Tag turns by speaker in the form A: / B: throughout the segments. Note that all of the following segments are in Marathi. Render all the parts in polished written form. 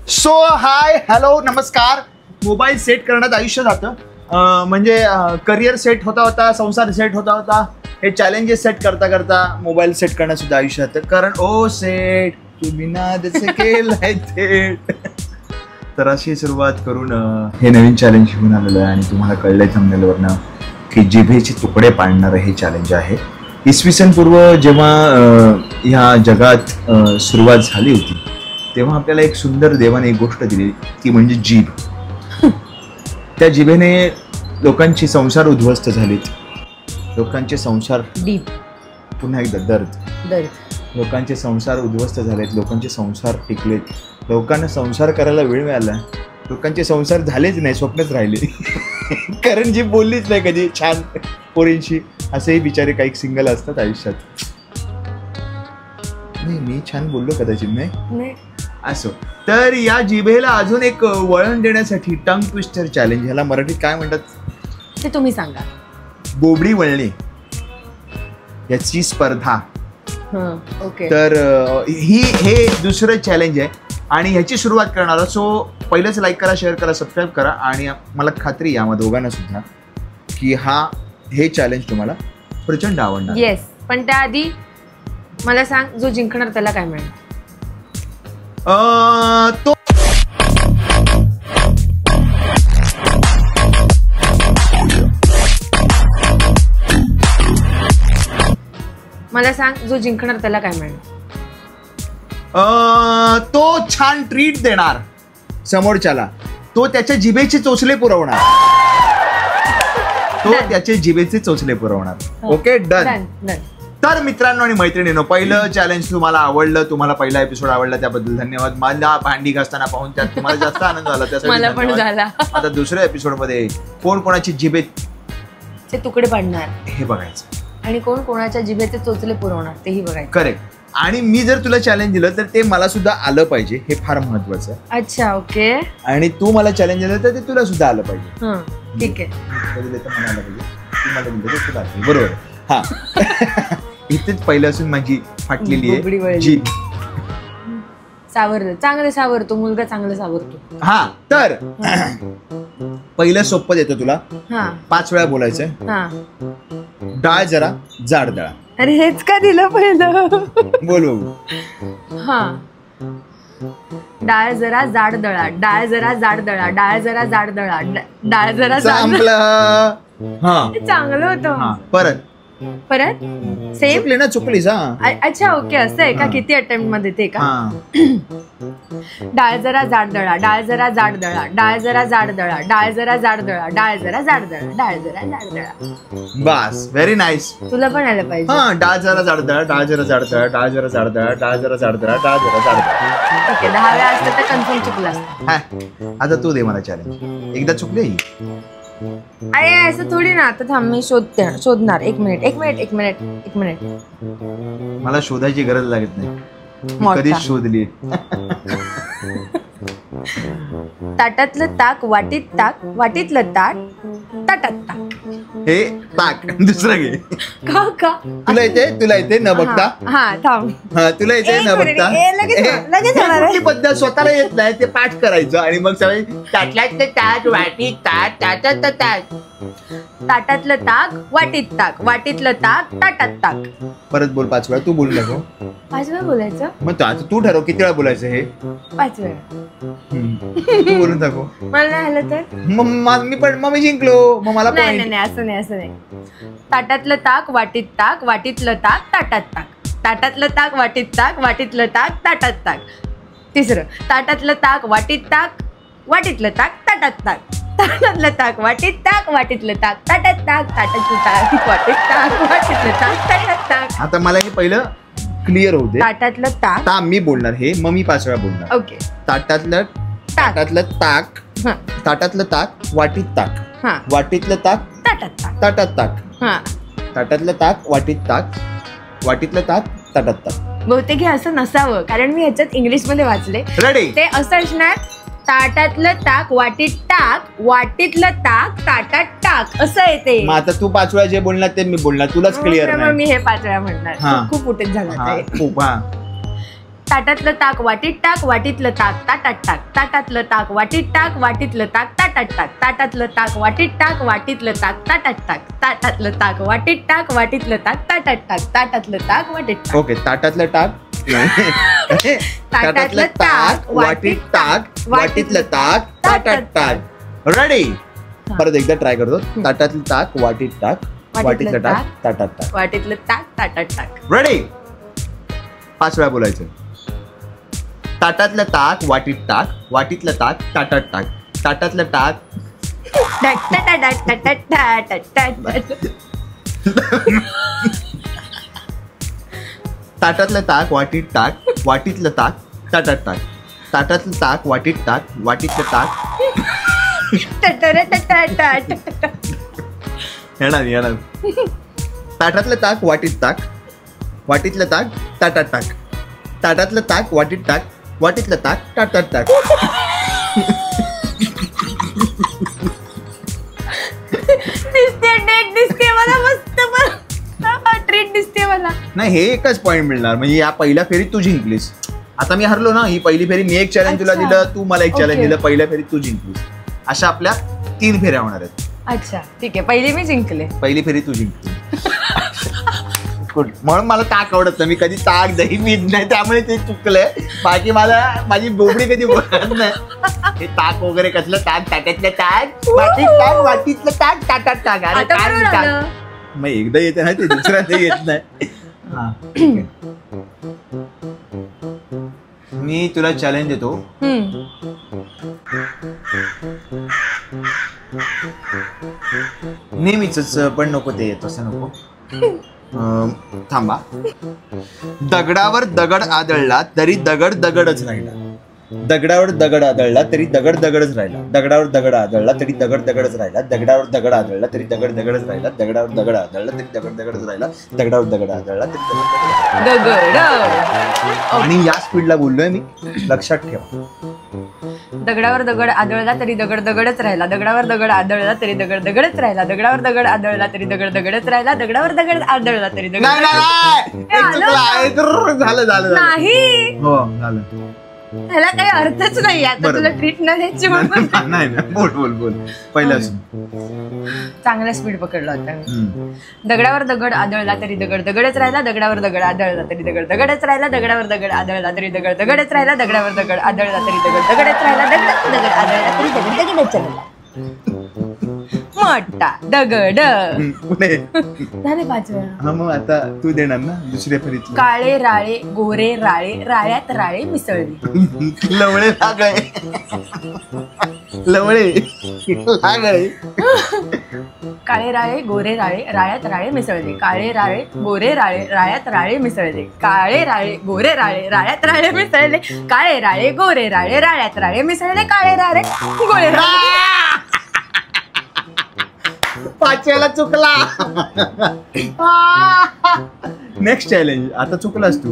A: सो हाय हॅलो नमस्कार. मोबाईल सेट करण्यात आयुष्य जातं, म्हणजे करिअर सेट होता होता, संसार सेट होता होता, हे चॅलेंजेस सेट करता करता मोबाईल सेट करण्यात सुद्धा आयुष्य जातं. कारण ओ सेट तुम्ही ना जसे केलंय थेट. तर अशी सुरुवात करून हे नवीन चॅलेंज घेऊन आलेलं आहे आणि तुम्हाला कळलंय थंबनेलवरनं की जिभेचे तुकडे पाडणारं हे चॅलेंज आहे. इसवी सन पूर्व जेव्हा ह्या जगात सुरुवात झाली होती तेव्हा आपल्याला एक सुंदर देवाने एक गोष्ट दिली ती म्हणजे जीभ. त्या जिभेने लोकांचे संसार उद्ध्वस्त झालेत, लोकांचे संसार पुन्हा एकदा दर्द लोकांचे संसार उद्ध्वस्त झालेत, लोकांचे संसार टिकलेत, लोकांना संसार करायला वेळ मिळाला, लोकांचे संसार झालेच नाही, स्वप्नच राहिले. कारण जी बोललीच नाही कधी छान पोरींशी. असेही बिचारे काही सिंगल असतात आयुष्यात. नाही मी छान बोललो कदाचित नाही असो. तर या जिभेला अजून एक वळण देण्यासाठी टंग ट्विस्टर चॅलेंज, ह्याला मराठीत काय म्हणतात
B: ते तुम्ही सांगा.
A: बोबडी वळणे याची स्पर्धा.
B: ओके.
A: तर हे दुसरं चॅलेंज आहे आणि ह्याची सुरुवात करणार. सो पहिलेच लाईक करा, शेअर करा, सबस्क्राईब करा आणि मला खात्री आहे आम्हा दोघांना सुद्धा की हे चॅलेंज तुम्हाला प्रचंड आवडणार.
B: येस, पण त्याआधी मला सांग, जो जिंकणार त्याला काय मिळेल?
A: तो
B: मला सांग, जो जिंकणार त्याला काय मिळेल?
A: तो छान ट्रीट देणार समोरच्याला. तो त्याच्या जिभेचे चोचले पुरवणार. Okay done. तर मित्रांनो आणि मैत्रिणींनो, पहिलं चॅलेंज तुम्हाला आवडलं, तुम्हाला पहिला एपिसोड आवडला त्याबद्दल धन्यवाद. मला भांडी घासताना पाहून त्यात तुम्हाला जास्त आनंद झाला त्यासाठी
B: मला पण झाला.
A: आता दुसऱ्या एपिसोड मध्ये कोण कोणाची जिभेचे
B: तुकडे पाडणार
A: हे बघायचं
B: आणि कोण कोणाच्या जिभेचे चोचले पुरवणार तेही बघायचं.
A: करेक्ट. आणि मी जर तुला चॅलेंज दिलं तर ते मला सुद्धा आलं पाहिजे, हे फार महत्वाचं आहे.
B: अच्छा ओके.
A: आणि तू मला चॅलेंज दिलं तर ते तुला सुद्धा आलं पाहिजे.
B: ठीक आहे.
A: बरोबर. हा. इथेच पहिल्यापासून माझी फाटलेली आहे जीभ.
B: सावरलं, चांगलं सावरतो मुलगा, चांगलं सावरतो.
A: हा. तर पहिलं सोपं देतो तुला. 5 वेळा बोलायचंय. डाळ जरा जाड दळा.
B: अरे हेच का दिलं पहिलं?
A: बोलू.
B: डाळ जरा जाड दळा, डाळ जरा जाड दळा, डाळ जरा जाड दळा, डाळ जरा चांगलं होतं. परत सेम
A: चुकलीस.
B: अच्छा ओके. असं आहे का? किती अटेम्प्ट मध्ये ते का? डाळ जरा जाड दळा, डाळ जरा जाड दळा, डाळ जरा जाड दळा, डाळ जरा जाड दळा, डाळ जरा जाड दळा, डाळ जरा जाड दळा.
A: बस व्हेरी नाईस.
B: तुला पण आलं पाहिजे.
A: डाळ जरा जाड दळा, डाळ जरा जाड दळा, डाळ जरा जाड दळा, डाळ जरा जाड दळा, डाळ जरा जाड दळा.
B: ठीक आहे. 10 वेळा असतं तर कन्फर्म चुकला असतं.
A: आता तू दे मला चॅलेंज. एकदा चुकले ही.
B: अरे असं थोडी ना. आता थांब मी शोधणार. एक मिनिट.
A: मला शोधायची गरज लागत नाही, कधीच शोधली.
B: ताटातलं ताक वाटीत टाक, वाटीतलं ताट ताटात टाक.
A: हे ताक दुसरं घे.
B: का
A: तुला येते न बघता.
B: थांब.
A: तुला येते न बघता. लगेच पद्धत स्वतःला येत नाही ते पाठ करायचं आणि मग सगळे ताटल्यातलं ताट वाटीत ताट ताटात ताट.
B: ताटातलं ताक वाटीत टाक, वाटीतलं ताक ताटात टाक.
A: परत बोल 5 वेळा. तू बोलू नको.
B: 5 वेळा बोलायचं.
A: मग तू ठरव किती वेळा बोलायचं हे.
B: 5 वेळा.
A: तू बोलून टाकू.
B: मला नाही आलं तर
A: मग मी जिंकलो. मग मला
B: नाही असं नाही. ताटातलं ताक वाटीत टाक, वाटीतलं ताक ताटात टाक. ताटातलं ताक वाटीत टाक, वाटीतलं ताक ताटात टाक. तिसरं. ताटातलं ताक वाटीत टाक, वाटीतलं ताक ताटात टाक. ताटातलं ताक वाटीत टाक, वाटीतलं ताक ताटात टाक. ताटातलं ताक वाटीत टाक, वाटीतलं ताक ताटात टाक.
A: आता मला हे पहिलं क्लिअर होऊ दे.
B: ताटातलं ताक
A: मी बोलणार हे, मग मी 5 वेळा बोलणार.
B: ओके.
A: ताटातलं ताक, ताटातलं ताक वाटीत टाक, वाटीतलं ताक ताटात टाक. ताटातलं ताक वाटीत टाक, वाटीतलं ताक ताटात टाक.
B: बहुतेक हे असं नसावं, कारण मी ह्याच्यात इंग्लिश मध्ये वाचले.
A: रेडी.
B: ते असं असणार, ताटातलं ताक वाटीत टाक, वाटीतलं ताक ताटात टाक असं आहे ते.
A: मग आता तू 5 वेळा जे बोलणार ते मी बोलणार, तुलाच क्लिअर नाही.
B: मी हे 5 वेळा म्हणणार. खूप उठेच झाला. ताटातलं ताक वाटीत टाक वाटीतलं ताक ताटात टाक ताटातलं ताक वाटीत टाक वाटीतलं ताक ताटात टाक ताटातलं ताक वाटीत टाक वाटीतलं ताक ताटात टाक ताटातलं ताक वाटीत टाक वाटीतलं ताक ताटात टाक ताटातलं ताक वाटीत टाक.
A: ओके, ताटातलं टाक ताटातलं ताक वाटीत टाक वाटीतलं ताक ताटात टाक. रेडी. परत एकदा ट्राय करतो. ताटातलं ताक वाटीत टाक वाटीतलं टाक ताटात टाक
B: वाटीतलं ताक ताटात टाक.
A: रेडी. 5 वेळा बोलायचं. ताटातलं ताक वाटीत टाक वाटीतलं ताक ताटात टाक ताटातलं ताक ताटातलं ताक वाटीत टाक वाटीतलं ताक ताटात टाक ताटातलं ताक वाटीत टाक वाटीतलं ताक. येणार. ताटातलं ताक वाटीत टाक वाटीतलं ताक ताटात टाक ताटातलं ताक वाटीत टाक वाटीतलं ताक ताटात टाक.
B: दिसते मला मस्त ट्रीट दिसते मला.
A: नाही, हे एकच पॉइंट मिळणार. म्हणजे या पहिल्या फेरीत तू जिंकलीस. आता मी हरलो ना. ही पहिली फेरी मी एक चॅलेंज तुला दिलं, तू मला एक चॅलेंज दिलं. पहिल्या फेरीत तू जिंकलीस. अशा आपल्या 3 फेऱ्या होणार आहेत.
B: अच्छा ठीक आहे. पहिली मी जिंकले.
A: पहिली फेरी तू जिंकली. म्हणून मला ताक आवडत नाही. मी कधी ताक दही पीत नाही, त्यामुळे ते चुकलंय. बाकी माझी बोबडी कधी बोलत नाही. हे ताक वगैरे कसलं ताक, ताटातलं ताक वाटीत टाक वाटीतलं ताक ताटात टाक. अरे काय ताक. मग एकदा येते ना ते, दुसऱ्यांदा येत नाही. हा ठीक आहे. मी तुला चॅलेंज देतो. नेहमीच पण नको ते येत असं नको. थांबा. दगडावर दगड आदळला तरी दगड दगडच राहिला. दगडावर दगड आदळला तरी दगड दगडच राहिला. दगडावर दगड आदळला तरी दगड दगडच राहिला. दगडावर दगड आदळला तरी दगड दगडच राहिला. दगडावर दगड आदळला तरी दगड दगडच राहिला. दगडावर दगड आदळला तरी
B: दगड.
A: आणि या स्पीडला बोललोय मी, लक्षात ठेवा.
B: दगडावर दगड आदळला तरी दगड दगडच राहिला. दगडावर दगड आदळला तरी दगड दगडच राहिला. दगडावर दगड आदळला तरी दगड दगडच राहिला. दगडावर दगड आदळला तरी दगड
A: झालं
B: नाही.
A: हो झालं.
B: ह्याला काही अर्थच नाही. आता तुला ट्रीट न द्यायची म्हणून
A: नाही. बोल पहिला
B: चांगला स्पीड पकडला होता. दगडावर दगड आदळला तरी दगड दगडच राहिला. दगडावर दगड आदळला तरी दगड दगडच राहिला. दगडावर दगड आदळला तरी दगड दगडच राहिला. दगडावर दगड आदळला तरी दगड दगडच राहिला. दगडावर दगड आदळला तरी दगड दगडच राहिला. मोठा दगड. झाले 5 वेळा.
A: हा मग आता तू देणार ना दुसऱ्या फेरीत.
B: काळे राळे गोरे राळे राळ्यात राळे मिसळले.
A: लवळे लागळे. लवळे लागळे.
B: काळे राळे गोरे राळे राळ्यात राळे मिसळले. काळे राळे गोरे राळे राळ्यात राळे मिसळले. काळे राळे गोरे राळे राळ्यात राळे मिसळले. काळे राळे गोरे राळे राळ्यात राळे मिसळले. काळे राळे गोरे राळे.
A: 5व्याला चुकला. Next challenge. आता चुकलास तू.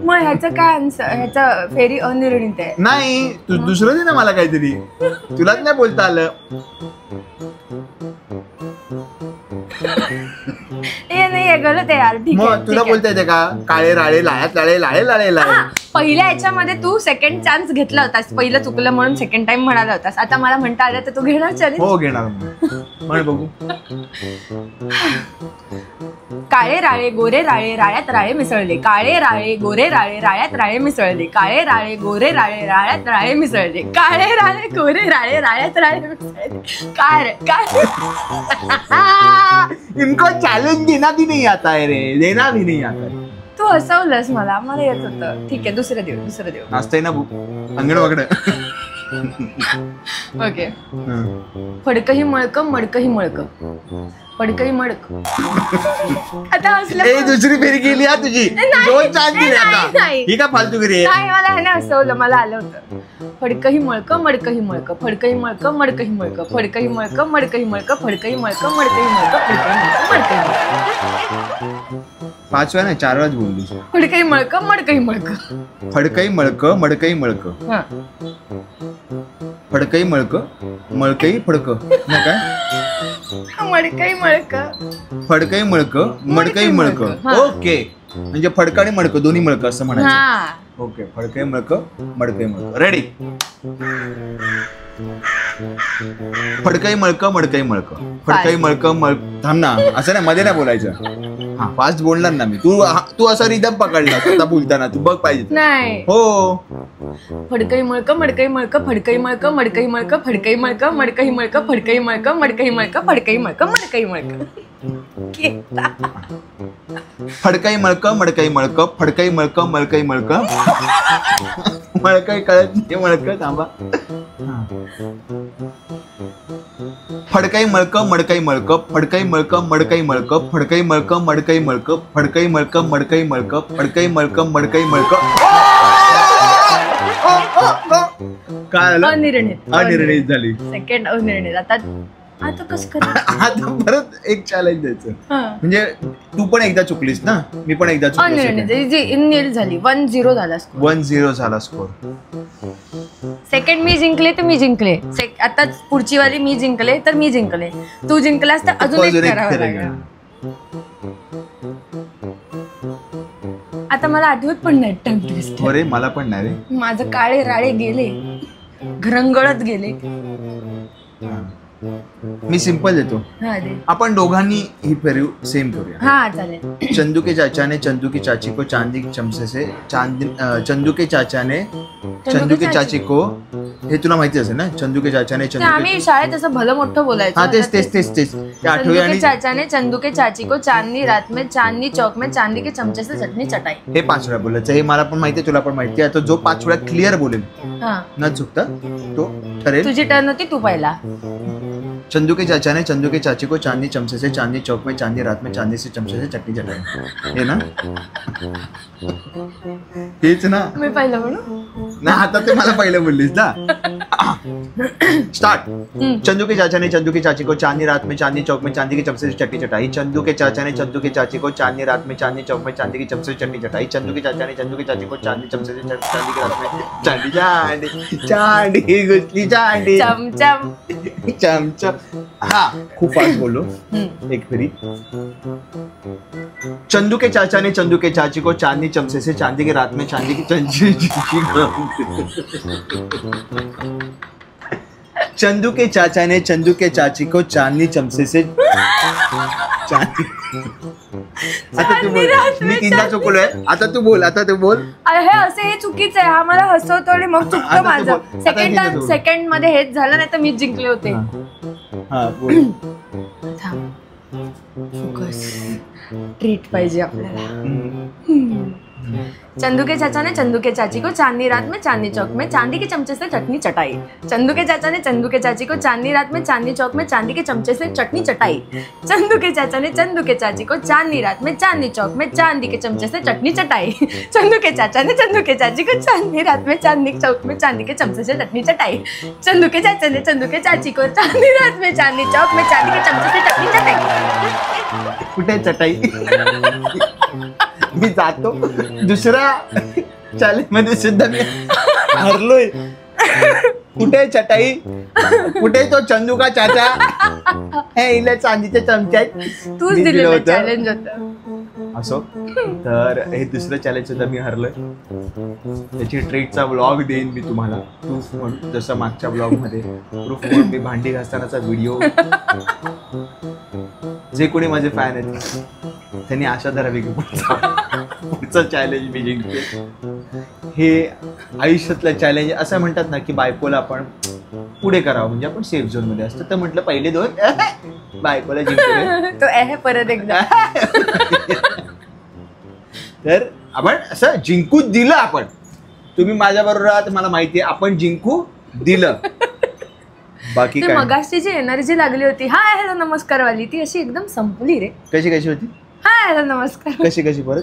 B: मग ह्याचं काय आन्सर. ह्याचं फेरी अनिर्णित आहे.
A: नाही, तू दुसरं दे ना मला काहीतरी. तुलाच नाही बोलता आलं.
B: हे नाही गलत आहे यार. ठीक आहे.
A: मग तुला बोलता येते का? काळे राळे लाळ्यात लाळे लाळे लाळे लाळे.
B: पहिल्या याच्यामध्ये तू सेकंड चान्स घेतला होतास. पहिलं चुकलं म्हणून सेकंड टाइम म्हणाला होतास. आता मला म्हणता आलं तर तू घेणार चॅलेंज.
A: हो घेणार. म्हण बघू.
B: काळे राळे गोरे राळे राळ्यात राळे मिसळले. काळे राळे गोरे राळे राळ्यात राळे मिसळले. काळे राळे गोरे राळे राळ्यात राळे मिसळले. काळे राळे गोरे राळे राळ्यात राळे मिसळले. काय
A: इनको चॅलेंज देना भी नहीं आता है रे. देना भी नहीं आता है.
B: तू हसवलंस मला. मला येत होतं. ठीक आहे दुसरं देऊ.
A: असतंय ना अंगण वगैरे.
B: ओके. फडकही मळकं मडकही मळकं. फडकही मडक. आता
A: हसलं. दुसरी फेरी गेली हा तुझी. 2 चान्स दिले आता. ही का फालतूगिरी आहे.
B: नाही मला ह्याने हसवलं. मला आलं होतं. फडकही मळकं मडकही मळकं. फडकही मळकं मडकही मळकं. फडकही मळकं मडकही मळकं. फडकही मळकं मडकही मळकं. फडकही मळकं मडकही मळकं.
A: 5 वेळा नाही 4 वेळाच बोलली.
B: फडकही मळकं मडकही मळकं.
A: फडकही मळकं मडकही मळकं. फडकही मळकं मळकही फडकं. नाही काय?
B: मडकही मळकं
A: फडकही मळकं मडकही मळकं. ओके. म्हणजे फडकं आणि मडकं दोन्ही मळकं असं म्हणायचं. ओके, फडकई मळक मडकई मळक. रेडी. फडकई मळक मडकई मळक. फडकई मळक थांब ना, असं नाही मध्ये नाही बोलायचं. हा फास्ट बोलणार ना मी. तू असा रिदम पकडला स्वतः बोलताना, तू बघ पाहिजे.
B: नाही.
A: हो.
B: फडकई मळक मडकई मळक फडकई मळक मडकई मळक फडकई मळक मडकई मळक फडकई मळक मडकई मळक फडकई मळक मडकई मळक.
A: फडकई मळक मडकई मळक फडकई मळक मळकई मळक मळकई कळत नाही मळक. थांबा. फडकई मळक मडकई मळक फडकई मळक मडकई मळक फडकई मळक मडकई मळक फडकई मळक मडकई मळक फडकई मळक मडकई मळक. काय झालं? अनिर्णित झाली.
B: सेकंड अनिर्णित. आता कसं करायचं?
A: आता परत एक चॅलेंज द्यायचं. म्हणजे तू पण एकदा चुकलीस ना, मी पण एकदा
B: चुकली झाली. 1-0 झाला.
A: 1-0 झाला स्कोर.
B: सेकंड मी जिंकले तर मी जिंकले. आता पुढची वाली मी जिंकले तर मी जिंकले. तू जिंकलास तर अजून एक करावं लागेल. आता मला आठवत पण नाही टंग ट्विस्टर.
A: अरे मला पण नाही रे.
B: माझं काळे राळे गेले, घरंगळत गेले.
A: मी सिंपल देतो. आपण दोघांनी ही फेरी सेम करूया.
B: हा चालेल.
A: चंदू के चाचा ने चंदू की चाची को चांदी के चमचे से चंदू के चाचा ने चंदू के चाची को, हे तुला माहिती असेल ना, चंदू के चाचा ने
B: आम्ही शाळेत असं भलं मोठं बोलायचं.
A: हा तेच तेच तेच तेच
B: चंदू के चाचा ने चंदू के चाची को चांदनी रात में चांदनी चौक में चांदी के चमचे से चटणी चटाई.
A: हे 5 वेळा बोलायचं. हे मला पण माहिती आहे, तुला पण माहिती आहे. आता जो 5 वेळा क्लिअर बोलेल न चुकता तो ठरेल.
B: तुझी टर्न होती, तू पहिला.
A: चंदू के चाचा ने चंदू के चाची को चांदनी चमचे से चांदनी चौक में चांदनी रात में चांदी से चमचे से चटनी चटाई. हे ना, हेच ना.
B: मी पहिलं म्हणू
A: ना. आता ते मला पहिलं बोललीस ना. स्टार्ट. चंदू के चाचा ने चंदू की चाची को चांदनी रात में चांदनी चौक में चांदी के चमचे से चटनी चटाई. चंदू के चाचा ने चंदू की चाची को चांदनी रात में चांदनी चौक में चांदी के चमचे से चटनी चटाई. चंदू के चाचा ने चंदू की चाची को चांदनी चमचे से चांदी के रात में चांदी चांदी चांदी गुस्ती चांदी
B: चमचम
A: चमचम. हा खूप फास्ट बोललो. एक फेरी. चंदू के चाचा ने चंदू के चाची को चांदनी चमचे से चांदी के रात में चांदी की चंदू के चाचा ने चंदू के चाची को चांदनी चमचे से चांदी. आता तू बोल. मी 3दा चुकलोय. आता तू बोल. आता तू बोल.
B: हे असे हे चुकीचं आहे. हा मला हसवतो आणि मग चुकतो माझं. सेकंड मध्ये हेच झालं, नाही तर मी जिंकले होते.
A: हा बोल.
B: फोकस. ट्रीट पाहिजे आपल्याला. चंदू के चाचा ने चंदू के चाची को चांदनी रात में चांदनी चौक में चांदी के चमचे से चटनी चटाई. चंदू के चाचा ने चंदू के चाची को चांदनी रात में चांदनी चौक में चांदी के चमचे से चटनी चटाई. चंदू के चाचा ने चंदू के चाची को चांदनी रात में चांदनी चौक में चांदी के चमचे से चटनी चटाई. चंदू के चाचा ने चंदू के चाची को चांदनी रात में चांदनी चौक में चांदी के चमचे से चटनी चटाई. चंदू के चाचा ने चंदू के चाची को चांदनी रात में चांदनी चौक में चांदी के चमचे से चटनी चटाई.
A: कुठे चटाई? मी जातो. दुसऱ्या चॅलेंज मध्ये सुद्धा मी हरलोय. कुठे चटाई? कुठे तो चंदू का चाचा? हे इले चांदीचे चमचे आहेत.
B: तूच दिलेलं चॅलेंज होतं.
A: असो. तर हे दुसरं चॅलेंज सुद्धा मी हरलोय. त्याची ट्रीटचा ब्लॉग देईन मी तुम्हाला, प्रूफ म्हणून. जसं मागच्या ब्लॉग मध्ये प्रूफ म्हणून मी भांडी घासतानाचा व्हिडिओ. जे कोणी माझे फॅन आहेत त्यांनी आशा धरावी की पुढचं चॅलेंज मी जिंकते. हे आयुष्यातलं चॅलेंज. असं म्हणतात ना की बायकोला आपण पुढे करावं, म्हणजे आपण सेफ झोन मध्ये असतो. तर म्हटलं पहिले 2 बायकोला जिंकले.
B: तो परत एकदा.
A: तर आपण असं जिंकू दिलं. आपण, तुम्ही माझ्या बरोबर आहात, मला माहितीये. आपण जिंकू दिलं. बाकी काय,
B: मगाशी जी एनर्जी लागली होती हाय हॅलो नमस्कार वाली, ती अशी एकदम संपली रे.
A: कशी कशी होती?
B: हाय हॅलो नमस्कार
A: कशी कशी परत.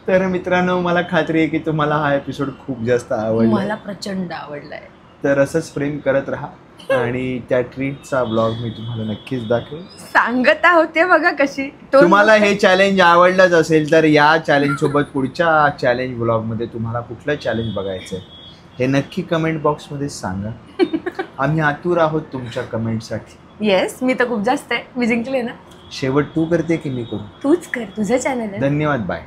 A: तर मित्रांनो, मला खात्री आहे की तुम्हाला हा एपिसोड खूप जास्त आवडला.
B: मला प्रचंड आवडलाय.
A: तर असंच प्रेम करत राहा आणि त्या ट्रीटचा ब्लॉग मी तुम्हाला नक्कीच दाखवेन.
B: सांगता होते बघा कशी.
A: तुम्हाला हे चॅलेंज आवडलंच असेल तर या चॅलेंज सोबत पुढच्या चॅलेंज ब्लॉग मध्ये तुम्हाला कुठलं चॅलेंज बघायचंय हे नक्की कमेंट बॉक्स मध्ये सांगा. आम्ही आतुर आहोत तुमच्या कमेंटसाठी.
B: येस, मी तर खूप जास्त आहे. मी जिंकले ना.
A: शेवट तू करते की मी करू?
B: तूच कर, तुझं चॅनल आहे.
A: धन्यवाद, बाय.